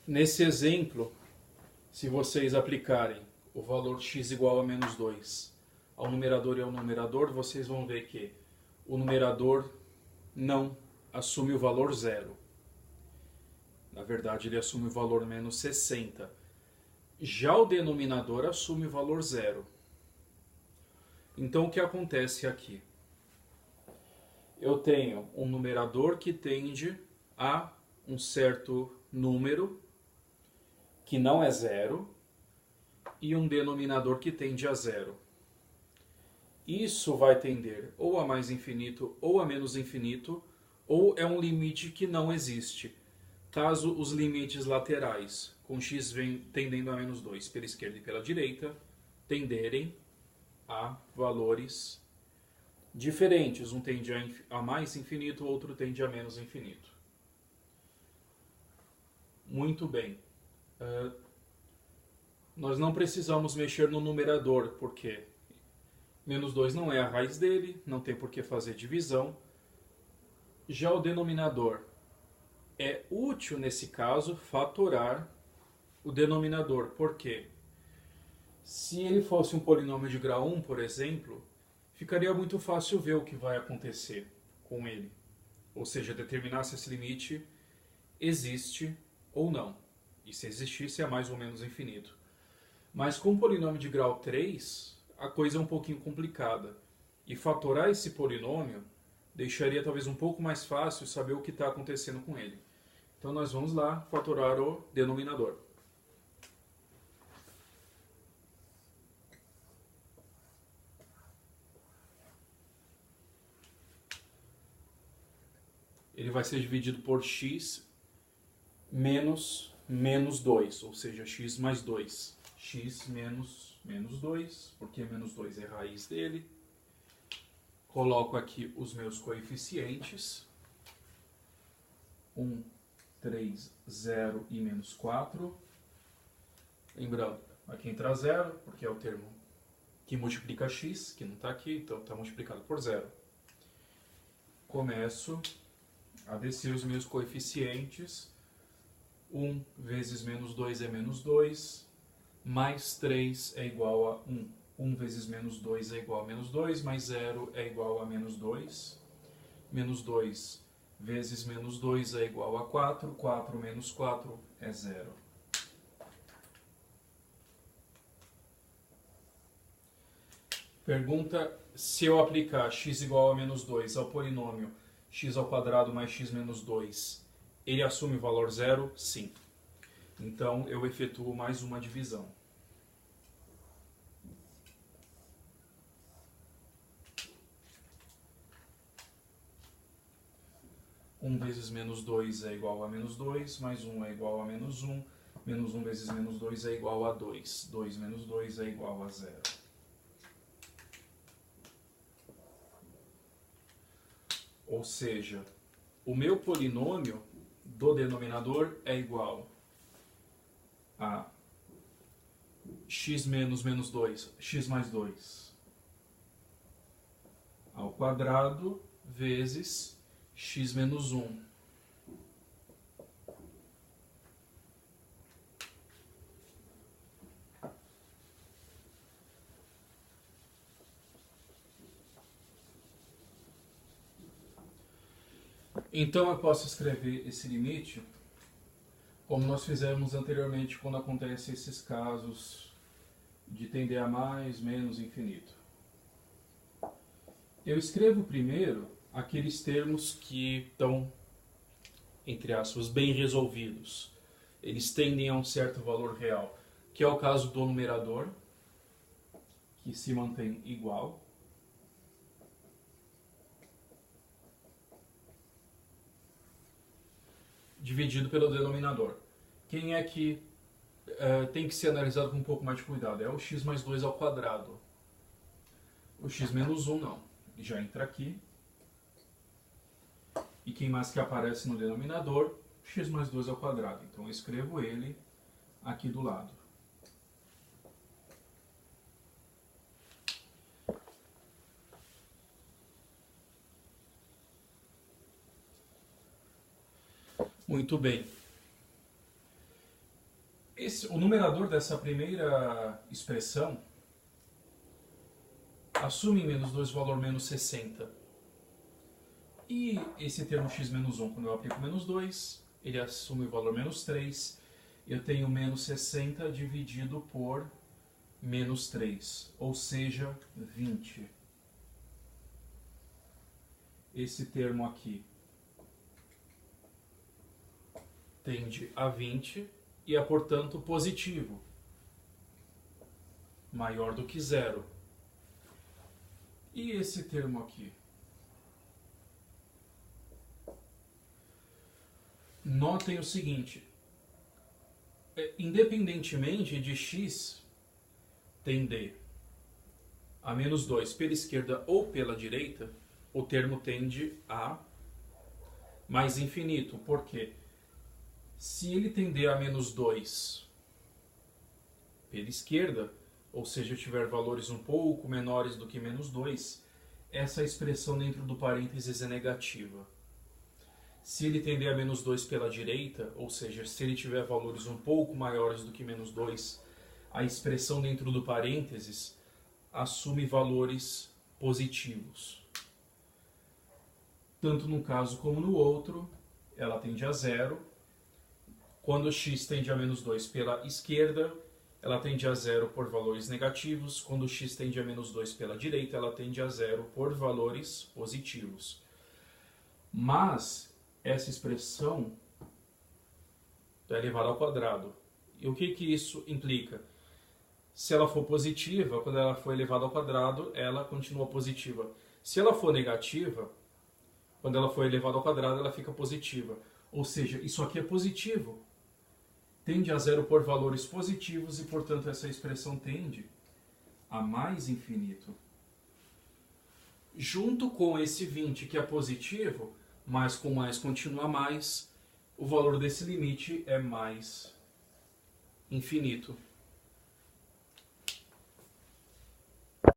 Nesse exemplo, se vocês aplicarem o valor x igual a menos 2 ao numerador e ao numerador, vocês vão ver que o numerador não assume o valor zero. Na verdade, ele assume o valor menos 60. Já o denominador assume o valor zero. Então, o que acontece aqui? Eu tenho um numerador que tende a um certo número, que não é zero, e um denominador que tende a zero. Isso vai tender ou a mais infinito ou a menos infinito, ou é um limite que não existe, caso os limites laterais, com x tendendo a menos 2 pela esquerda e pela direita, tenderem a valores diferentes. Um tende a mais infinito, o outro tende a menos infinito. Muito bem. Nós não precisamos mexer no numerador, porque menos 2 não é a raiz dele, não tem por que fazer divisão. Já o denominador, é útil nesse caso fatorar o denominador. Por quê? Se ele fosse um polinômio de grau 1, por exemplo, ficaria muito fácil ver o que vai acontecer com ele. Ou seja, determinar se esse limite existe ou não. E se existisse é mais ou menos infinito. Mas com um polinômio de grau 3, a coisa é um pouquinho complicada. E fatorar esse polinômio deixaria talvez um pouco mais fácil saber o que está acontecendo com ele. Então nós vamos lá fatorar o denominador. Ele vai ser dividido por x menos 2, ou seja, x mais 2. X menos 2, porque menos 2 é a raiz dele. Coloco aqui os meus coeficientes. 1, 3, 0 e menos 4. Lembrando, aqui entra 0, porque é o termo que multiplica x, que não está aqui, então está multiplicado por 0. Começo a descer os meus coeficientes. 1 vezes menos 2 é menos 2, mais 3 é igual a 1. 1 vezes menos 2 é igual a menos 2, mais 0 é igual a menos 2. Menos 2 vezes menos 2 é igual a 4. 4 menos 4 é 0. Pergunta se eu aplicar x igual a menos 2 ao polinômio x ao quadrado mais x menos 2, ele assume o valor zero? Sim. Então eu efetuo mais uma divisão. Um vezes menos 2 é igual a menos 2, mais 1 é igual a menos 1, menos 1 vezes menos 2 é igual a 2. 2 menos 2 é igual a 0. Ou seja, o meu polinômio do denominador é igual a x menos menos 2, x mais 2, ao quadrado, vezes x menos 1. Então eu posso escrever esse limite como nós fizemos anteriormente quando acontecem esses casos de tender a mais, menos, infinito. Eu escrevo primeiro aqueles termos que estão, entre aspas, bem resolvidos. Eles tendem a um certo valor real, que é o caso do numerador, que se mantém igual. Dividido pelo denominador. Quem é que tem que ser analisado com um pouco mais de cuidado? É o x mais 2 ao quadrado. O x menos 1 não. Ele já entra aqui. E quem mais que aparece no denominador? X mais 2 ao quadrado. Então eu escrevo ele aqui do lado. Muito bem. O numerador dessa primeira expressão assume em menos 2 o valor menos 60. E esse termo x menos 1, quando eu aplico menos 2, ele assume o valor menos 3. Eu tenho menos 60 dividido por menos 3, ou seja, 20. Esse termo aqui tende a 20 e é, portanto, positivo, maior do que zero. E esse termo aqui? Notem o seguinte, independentemente de x tender a menos 2 pela esquerda ou pela direita, o termo tende a mais infinito. Por quê? Se ele tender a menos 2 pela esquerda, ou seja, tiver valores um pouco menores do que menos 2, essa expressão dentro do parênteses é negativa. Se ele tender a menos 2 pela direita, ou seja, se ele tiver valores um pouco maiores do que menos 2, a expressão dentro do parênteses assume valores positivos. Tanto num caso como no outro, ela tende a zero. Quando x tende a menos 2 pela esquerda, ela tende a zero por valores negativos. Quando x tende a menos 2 pela direita, ela tende a zero por valores positivos. Mas essa expressão é elevada ao quadrado. E o que isso implica? Se ela for positiva, quando ela for elevada ao quadrado, ela continua positiva. Se ela for negativa, quando ela for elevada ao quadrado, ela fica positiva. Ou seja, isso aqui é positivo. Tende a zero por valores positivos e, portanto, essa expressão tende a mais infinito. Junto com esse 20, que é positivo, mais com mais continua mais, o valor desse limite é mais infinito.